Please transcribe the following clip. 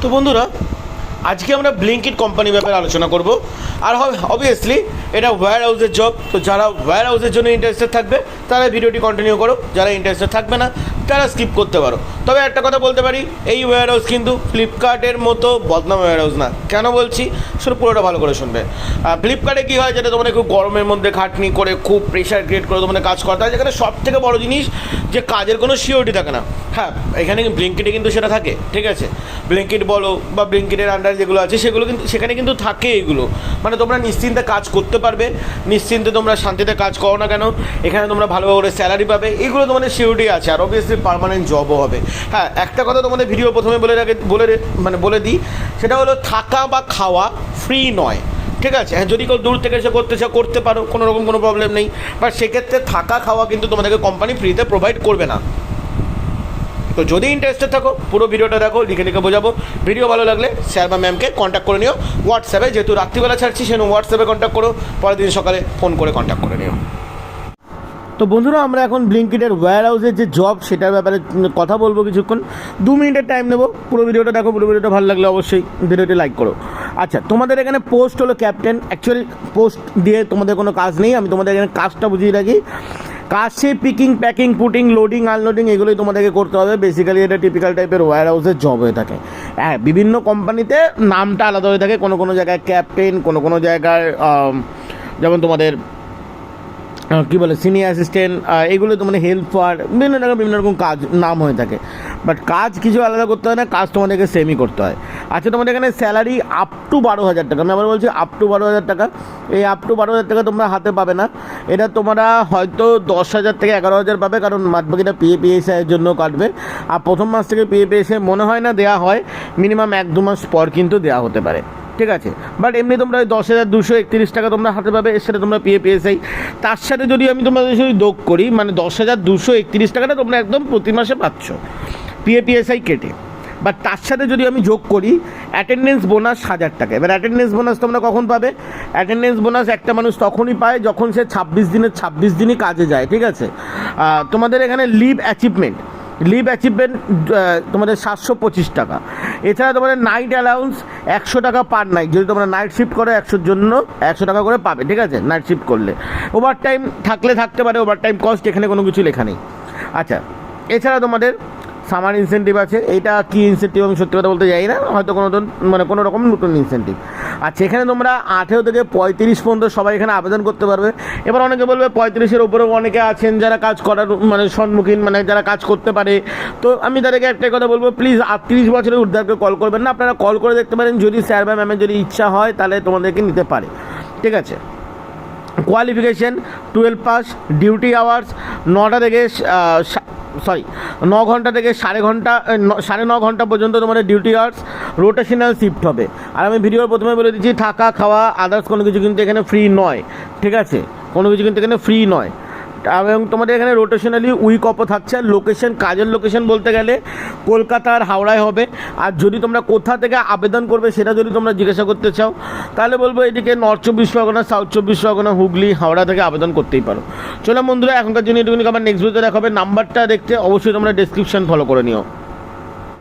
তো বন্ধুরা, আজকে আমরা ব্লিঙ্কিট কোম্পানির ব্যাপারে আলোচনা করব। আর অবভিয়াসলি এটা ওয়্যার হাউসের জব। তো যারা ওয়্যার হাউসের জন্য ইন্টারেস্টেড থাকবে তারা ভিডিওটি কন্টিনিউ করো, যারা ইন্টারেস্টেড থাকবে না তারা স্কিপ করতে পারো। তবে একটা কথা বলতে পারি, এই ওয়্যার হাউস কিন্তু ফ্লিপকার্টের মতো বদনাম ওয়্যার হাউস না। কেন বলছি শুধু পুরোটা ভালো করে শুনবে। ফ্লিপকার্টে কী হয়, যেটা তোমাদের খুব গরমের মধ্যে খাটনি করে খুব প্রেশার ক্রিয়েট করে তোমাদের কাজ করতে হয়, যেখানে সব থেকে বড়ো জিনিস যে কাজের কোনো সিওরিটি থাকে না। হ্যাঁ, এখানে ব্লিঙ্কিটে কিন্তু সেটা থাকে, ঠিক আছে। ব্লিঙ্কিট বলো বা ব্লিঙ্কিটের আন্ডার যেগুলো আছে সেগুলো কিন্তু সেখানে কিন্তু থাকে। এগুলো মানে তোমরা নিশ্চিন্তে কাজ করতে পারবে, নিশ্চিন্তে তোমরা শান্তিতে কাজ করো না কেন, এখানে তোমরা ভালোভাবে করে স্যালারি পাবে, এগুলো তোমাদের সিওরিটি আছে। আর অবভিয়াসলি পার্মানেন্ট জবও হবে। হ্যাঁ, একটা কথা তোমাদের ভিডিও প্রথমে বলে দিই, সেটা হলো থাকা বা খাওয়া ফ্রি নয়, ঠিক আছে। হ্যাঁ, যদি কেউ দূর থেকে এসে করতে চাও করতে পারো, কোনো রকম কোনো প্রবলেম নেই। বাট সেক্ষেত্রে থাকা খাওয়া কিন্তু তোমাদেরকে কোম্পানি ফ্রিতে প্রোভাইড করবে না। তো যদি ইন্টারেস্টেড থাকো পুরো ভিডিওটা দেখো, লিখে বোঝাবো। ভিডিও ভালো লাগলে স্যার বা ম্যামকে কন্ট্যাক্ট করে নিও হোয়াটসঅ্যাপে, যেহেতু রাত্রিবেলা ছাড়ছি সেজন্য হোয়াটসঅ্যাপে কন্ট্যাক্ট করো, পরের দিন সকালে ফোন করে কন্ট্যাক্ট করে নিও। তো বন্ধুরা, আমরা এখন ব্লিঙ্কিটের ওয়্যার হাউসের যে জব সেটার ব্যাপারে কথা বলবো কিছুক্ষণ। 2 মিনিটের টাইম নেবো। পুরো ভিডিওটা দেখো, পুরো ভিডিওটা ভালো লাগলে অবশ্যই ভিডিওটি লাইক করো। আচ্ছা, তোমাদের এখানে পোস্ট হলো ক্যাপ্টেন। অ্যাকচুয়ালি পোস্ট দিয়ে তোমাদের কোনো কাজ নেই, আমি তোমাদের এখানে কাজটা বুঝিয়ে রাখি। কাজ সে picking, packing, putting, loading, unloading এগুলোই তোমাদেরকে করতে হবে। বেসিক্যালি এটা টিপিক্যাল টাইপের ওয়্যার হাউসের জব হয়ে থাকে। হ্যাঁ, বিভিন্ন কোম্পানিতে নামটা আলাদা হয়ে থাকে। কোনো জায়গায় ক্যাপ্টেন, কোনো জায়গায় যেমন তোমাদের কী বলে সিনিয়র অ্যাসিস্ট্যান্ট, এগুলো তো মানে হেল্পার, বিভিন্ন রকম কাজ নাম হয়ে থাকে। বাট কাজ কিছু আলাদা করতে হয় না, কাজ তোমাদেরকে সেমই করতে হয়। আচ্ছা, তোমাদের এখানে স্যালারি আপ টু 12,000 টাকা। আমি আবার বলছি আপ টু 12,000 টাকা। এই আপ টু 12,000 টাকা তোমরা হাতে পাবে না। এটা তোমরা হয়তো 10,000 থেকে 11,000 পাবে, কারণ বাদবাকিটা PFI's জন্য কাটবে। আর প্রথম মাস থেকে PFI's মনে হয় না দেওয়া হয়, মিনিমাম 1-2 মাস পর কিন্তু দেওয়া হতে পারে, ঠিক আছে। বাট এমনি তোমরা 10,231 টাকা তোমরা হাতে পাবে, এর সাথে তোমরা PFI's। তার সাথে যদি আমি তোমাদের সাথে যোগ করি, মানে 10,231 টাকাটা তোমরা একদম প্রতি মাসে পাচ্ছ PFI's কেটে। বাট তার সাথে যদি আমি যোগ করি অ্যাটেন্ডেন্স বোনাস 1,000 টাকা। এবার অ্যাটেন্ডেন্স বোনাস তোমরা কখন পাবে? অ্যাটেন্ডেন্স বোনাস একটা মানুষ তখনই পায় যখন সে 26 দিনের 26 দিনই কাজে যায়, ঠিক আছে। তোমাদের এখানে লিভ অ্যাচিভমেন্ট তোমাদের 725 টাকা। এছাড়া তোমাদের নাইট অ্যালাউন্স 100 টাকা পার নাইট। যদি তোমরা নাইট শিফট করো 100 জন্য 100 টাকা করে পাবে, ঠিক আছে, নাইট শিফট করলে। ওভার টাইম থাকলে থাকতে পারে, ওভার টাইম কস্ট এখানে কোনো কিছু লেখা নেই। আচ্ছা, এছাড়া তোমাদের সামার ইনসেন্টিভ আছে। এইটা কী ইনসেন্টিভ আমি সত্যি কথা বলতে যাই না, হয়তো কোনো রকম নতুন ইনসেন্টিভ। আচ্ছা, এখানে তোমরা 18 থেকে 35 পর্যন্ত সবাই এখানে আবেদন করতে পারবে। এবার অনেকে বলবে 35-এর উপরেও অনেকে আছেন যারা কাজ করার সম্মুখীন, যারা কাজ করতে পারে। তো আমি তাদেরকে একটাই কথা বলবো, প্লিজ 38 বছরের ঊর্ধ্বকে কল করবেন না। আপনারা কল করে দেখতে পারেন, যদি স্যার বা ম্যামের যদি ইচ্ছা হয় তাহলে তোমাদেরকে নিতে পারে, ঠিক আছে। কোয়ালিফিকেশান 12 পাস, ডিউটি আওয়ার্স 9 ঘন্টা থেকে 9.5 ঘন্টা পর্যন্ত তোমাদের ডিউটি আওয়ার্স। রোটেশনাল শিফট হবে। আর আমি ভিডিওর প্রথমে বলে দিচ্ছি, থাকা খাওয়া আদার্স কোনো কিছু কিন্তু এখানে ফ্রি নয়, ঠিক আছে, কোনো কিছু কিন্তু এখানে ফ্রি নয়। এবং তোমাদের এখানে রোটেশনালি উইক অফও থাকছে। আর লোকেশন, কাজের লোকেশন বলতে গেলে কলকাতা আর হাওড়ায় হবে। আর যদি তোমরা কোথা থেকে আবেদন করবে সেটা যদি তোমরা জিজ্ঞাসা করতে চাও তাহলে বলবো এদিকে নর্থ 24 পরগনা, সাউথ 24 পরগনা, হুগলি, হাওড়া থেকে আবেদন করতেই পারো। চলো বন্ধুরা, এখনকার জন্য এটুকুনি। আবার নেক্সট ভিডিওতে দেখাবে। নাম্বারটা দেখতে অবশ্যই তোমরা ডেসক্রিপশন ফলো করে নিও।